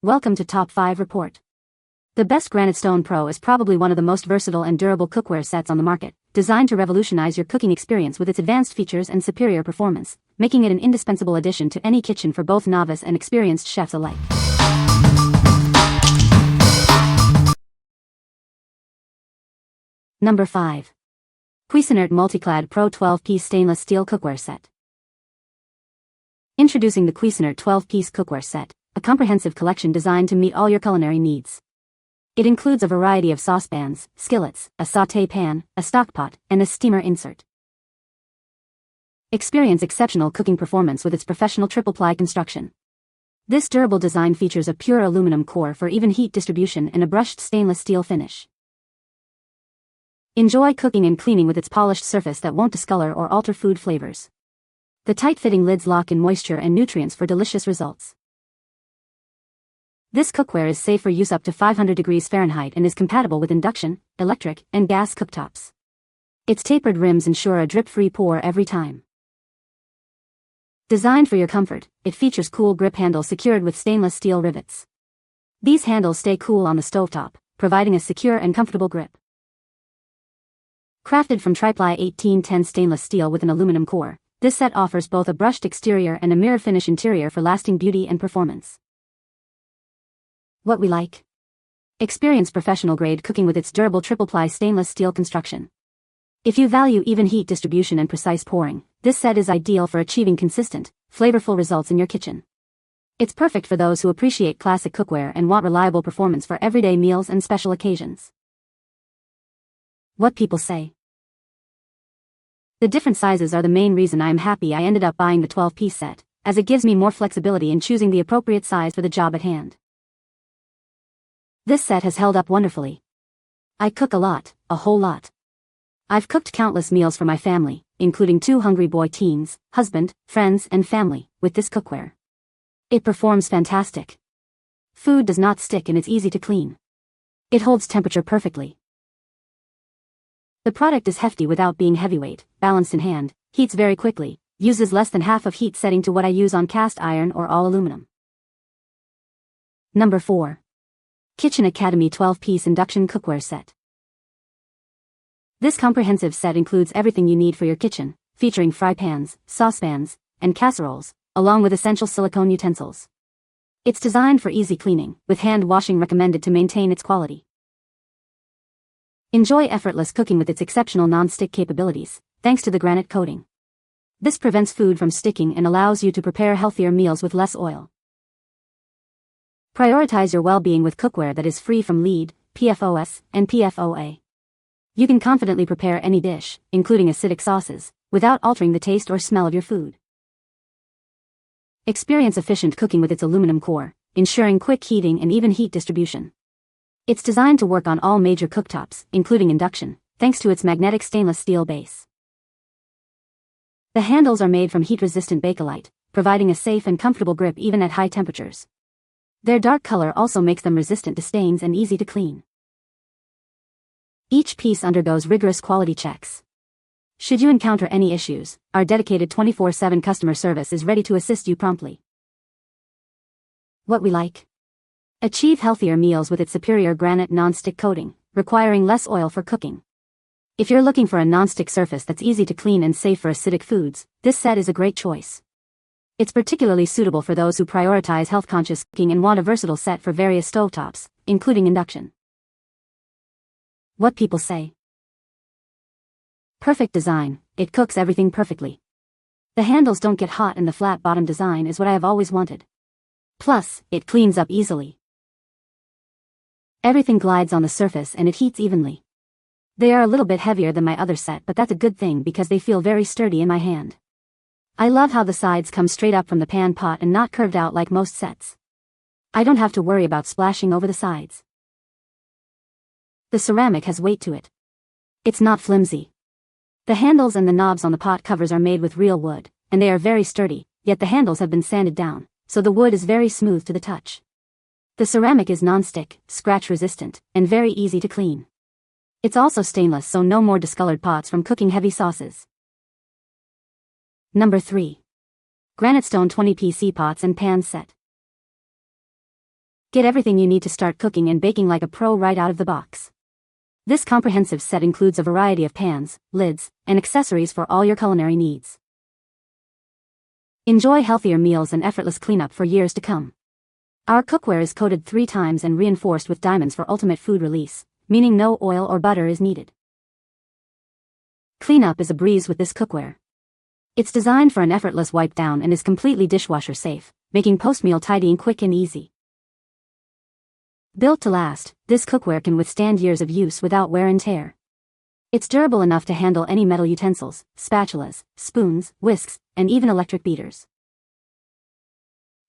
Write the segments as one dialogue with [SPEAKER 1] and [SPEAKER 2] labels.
[SPEAKER 1] Welcome to Top 5 Report. The best Granitestone Pro is probably one of the most versatile and durable cookware sets on the market, designed to revolutionize your cooking experience with its advanced features and superior performance, making it an indispensable addition to any kitchen for both novice and experienced chefs alike. Number 5. Cuisinart MultiClad Pro 12-piece stainless steel cookware set. Introducing the Cuisinart 12-piece cookware set, a comprehensive collection designed to meet all your culinary needs. It includes a variety of saucepans, skillets, a sauté pan, a stockpot, and a steamer insert. Experience exceptional cooking performance with its professional triple-ply construction. This durable design features a pure aluminum core for even heat distribution and a brushed stainless steel finish. Enjoy cooking and cleaning with its polished surface that won't discolor or alter food flavors. The tight-fitting lids lock in moisture and nutrients for delicious results. This cookware is safe for use up to 500 degrees Fahrenheit and is compatible with induction, electric, and gas cooktops. Its tapered rims ensure a drip-free pour every time. Designed for your comfort, it features cool grip handles secured with stainless steel rivets. These handles stay cool on the stovetop, providing a secure and comfortable grip. Crafted from tri-ply 1810 stainless steel with an aluminum core, this set offers both a brushed exterior and a mirror finish interior for lasting beauty and performance. What we like? Experience professional-grade cooking with its durable triple-ply stainless steel construction. If you value even heat distribution and precise pouring, this set is ideal for achieving consistent, flavorful results in your kitchen. It's perfect for those who appreciate classic cookware and want reliable performance for everyday meals and special occasions. What people say. The different sizes are the main reason I am happy I ended up buying the 12-piece set, as it gives me more flexibility in choosing the appropriate size for the job at hand. This set has held up wonderfully. I cook a lot, a whole lot. I've cooked countless meals for my family, including 2 hungry boy teens, husband, friends, and family, with this cookware. It performs fantastic. Food does not stick and it's easy to clean. It holds temperature perfectly. The product is hefty without being heavyweight, balanced in hand, heats very quickly, uses less than half of heat setting to what I use on cast iron or all aluminum. Number 4. Kitchen Academy 12-piece induction cookware set. This comprehensive set includes everything you need for your kitchen, featuring fry pans, saucepans, and casseroles, along with essential silicone utensils. It's designed for easy cleaning, with hand washing recommended to maintain its quality. Enjoy effortless cooking with its exceptional non-stick capabilities, thanks to the granite coating. This prevents food from sticking and allows you to prepare healthier meals with less oil. Prioritize your well-being with cookware that is free from lead, PFOS, and PFOA. You can confidently prepare any dish, including acidic sauces, without altering the taste or smell of your food. Experience efficient cooking with its aluminum core, ensuring quick heating and even heat distribution. It's designed to work on all major cooktops, including induction, thanks to its magnetic stainless steel base. The handles are made from heat-resistant bakelite, providing a safe and comfortable grip even at high temperatures. Their dark color also makes them resistant to stains and easy to clean. Each piece undergoes rigorous quality checks. Should you encounter any issues, our dedicated 24/7 customer service is ready to assist you promptly. What we like? Achieve healthier meals with its superior granite non-stick coating, requiring less oil for cooking. If you're looking for a non-stick surface that's easy to clean and safe for acidic foods, this set is a great choice. It's particularly suitable for those who prioritize health-conscious cooking and want a versatile set for various stovetops, including induction. What people say. Perfect design, it cooks everything perfectly. The handles don't get hot and the flat bottom design is what I have always wanted. Plus, it cleans up easily. Everything glides on the surface and it heats evenly. They are a little bit heavier than my other set, but that's a good thing because they feel very sturdy in my hand. I love how the sides come straight up from the pan pot and not curved out like most sets. I don't have to worry about splashing over the sides. The ceramic has weight to it. It's not flimsy. The handles and the knobs on the pot covers are made with real wood, and they are very sturdy, yet the handles have been sanded down, so the wood is very smooth to the touch. The ceramic is non-stick, scratch-resistant, and very easy to clean. It's also stainless, so no more discolored pots from cooking heavy sauces. Number 3. Granitestone 20-piece pots and pans set. Get everything you need to start cooking and baking like a pro right out of the box. This comprehensive set includes a variety of pans, lids, and accessories for all your culinary needs. Enjoy healthier meals and effortless cleanup for years to come. Our cookware is coated 3 times and reinforced with diamonds for ultimate food release, meaning no oil or butter is needed. Cleanup is a breeze with this cookware. It's designed for an effortless wipe down and is completely dishwasher safe, making post-meal tidying quick and easy. Built to last, this cookware can withstand years of use without wear and tear. It's durable enough to handle any metal utensils, spatulas, spoons, whisks, and even electric beaters.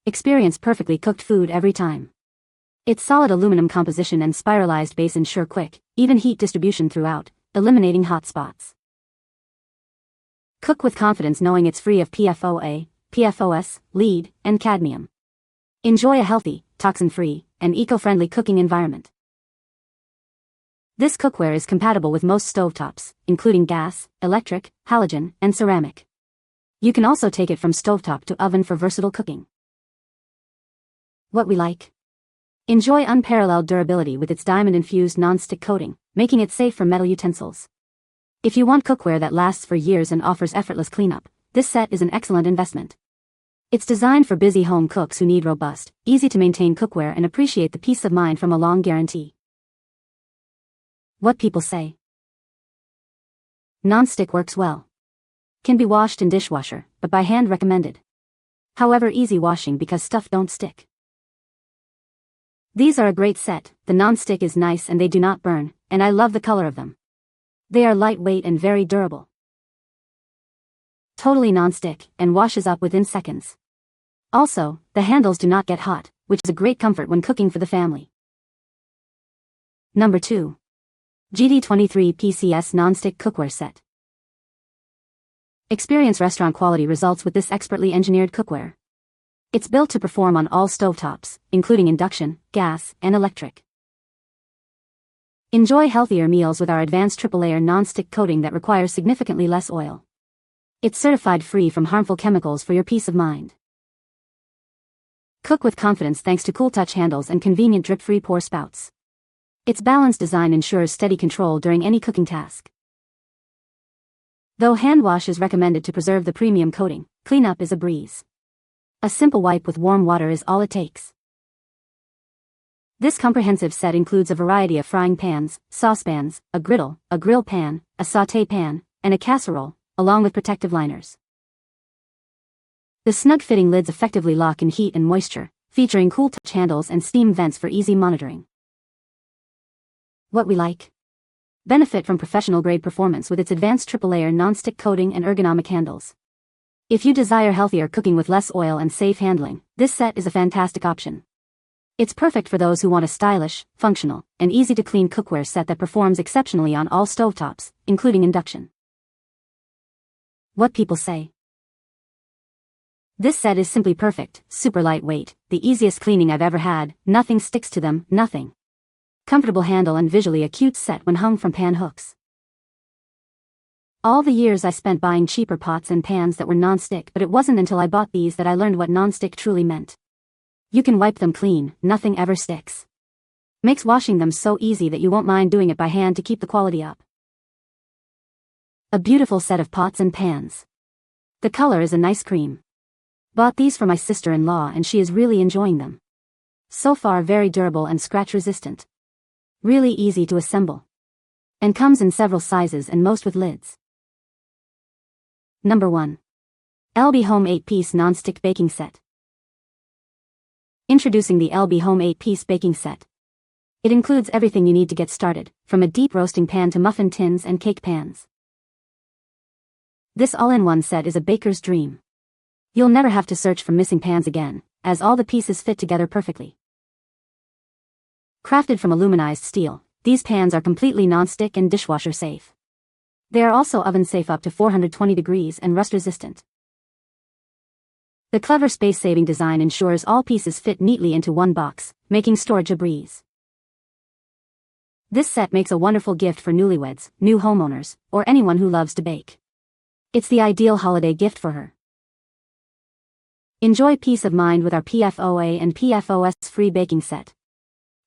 [SPEAKER 1] Experience perfectly cooked food every time. Its solid aluminum composition and spiralized base ensure quick, even heat distribution throughout, eliminating hot spots. Cook with confidence knowing it's free of PFOA, PFOS, lead, and cadmium. Enjoy a healthy, toxin-free, and eco-friendly cooking environment. This cookware is compatible with most stovetops, including gas, electric, halogen, and ceramic. You can also take it from stovetop to oven for versatile cooking. What we like. Enjoy unparalleled durability with its diamond-infused non-stick coating, making it safe for metal utensils. If you want cookware that lasts for years and offers effortless cleanup, this set is an excellent investment. It's designed for busy home cooks who need robust, easy-to-maintain cookware and appreciate the peace of mind from a long guarantee. What people say. Non-stick works well. Can be washed in dishwasher, but by hand recommended. However, easy washing because stuff don't stick. These are a great set, the non-stick is nice and they do not burn, and I love the color of them. They are lightweight and very durable. Totally non-stick, and washes up within seconds. Also, the handles do not get hot, which is a great comfort when cooking for the family. Number 2. JEETEE 23 PCS Non-Stick Cookware Set. Experience restaurant quality results with this expertly engineered cookware. It's built to perform on all stovetops, including induction, gas, and electric. Enjoy healthier meals with our advanced triple-layer non-stick coating that requires significantly less oil. It's certified free from harmful chemicals for your peace of mind. Cook with confidence thanks to cool touch handles and convenient drip-free pour spouts. Its balanced design ensures steady control during any cooking task. Though hand wash is recommended to preserve the premium coating, cleanup is a breeze. A simple wipe with warm water is all it takes. This comprehensive set includes a variety of frying pans, saucepans, a griddle, a grill pan, a sauté pan, and a casserole, along with protective liners. The snug-fitting lids effectively lock in heat and moisture, featuring cool touch handles and steam vents for easy monitoring. What we like. Benefit from professional-grade performance with its advanced triple-layer non-stick coating and ergonomic handles. If you desire healthier cooking with less oil and safe handling, this set is a fantastic option. It's perfect for those who want a stylish, functional, and easy-to-clean cookware set that performs exceptionally on all stovetops, including induction. What people say. This set is simply perfect, super lightweight, the easiest cleaning I've ever had, nothing sticks to them, nothing. Comfortable handle and visually a cute set when hung from pan hooks. All the years I spent buying cheaper pots and pans that were non-stick, but it wasn't until I bought these that I learned what non-stick truly meant. You can wipe them clean, nothing ever sticks. Makes washing them so easy that you won't mind doing it by hand to keep the quality up. A beautiful set of pots and pans. The color is a nice cream. Bought these for my sister-in-law and she is really enjoying them. So far very durable and scratch resistant. Really easy to assemble. And comes in several sizes and most with lids. Number 1. Elbee Home 8-Piece Non-Stick Baking Set. Introducing the Elbee Home 8-Piece Baking Set. It includes everything you need to get started, from a deep roasting pan to muffin tins and cake pans. This all-in-one set is a baker's dream. You'll never have to search for missing pans again, as all the pieces fit together perfectly. Crafted from aluminized steel, these pans are completely non-stick and dishwasher safe. They are also oven safe up to 420 degrees and rust resistant. The clever space-saving design ensures all pieces fit neatly into one box, making storage a breeze. This set makes a wonderful gift for newlyweds, new homeowners, or anyone who loves to bake. It's the ideal holiday gift for her. Enjoy peace of mind with our PFOA and PFOS-free baking set,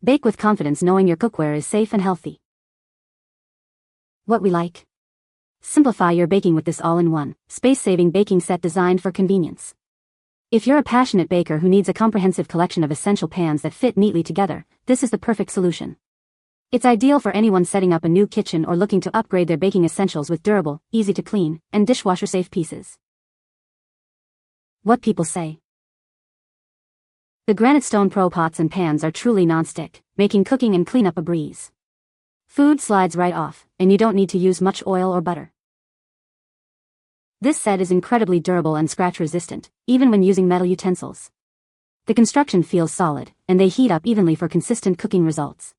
[SPEAKER 1] Bake with confidence knowing your cookware is safe and healthy. What we like. Simplify your baking with this all-in-one, space-saving baking set designed for convenience. If you're a passionate baker who needs a comprehensive collection of essential pans that fit neatly together, this is the perfect solution. It's ideal for anyone setting up a new kitchen or looking to upgrade their baking essentials with durable, easy-to-clean, and dishwasher-safe pieces. What people say. The Granitestone Pro pots and pans are truly non-stick, making cooking and cleanup a breeze. Food slides right off, and you don't need to use much oil or butter. This set is incredibly durable and scratch-resistant, even when using metal utensils. The construction feels solid, and they heat up evenly for consistent cooking results.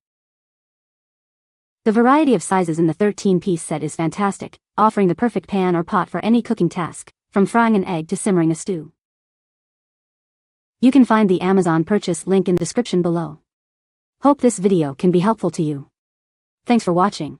[SPEAKER 1] The variety of sizes in the 13-piece set is fantastic, offering the perfect pan or pot for any cooking task, from frying an egg to simmering a stew. You can find the Amazon purchase link in the description below. Hope this video can be helpful to you. Thanks for watching.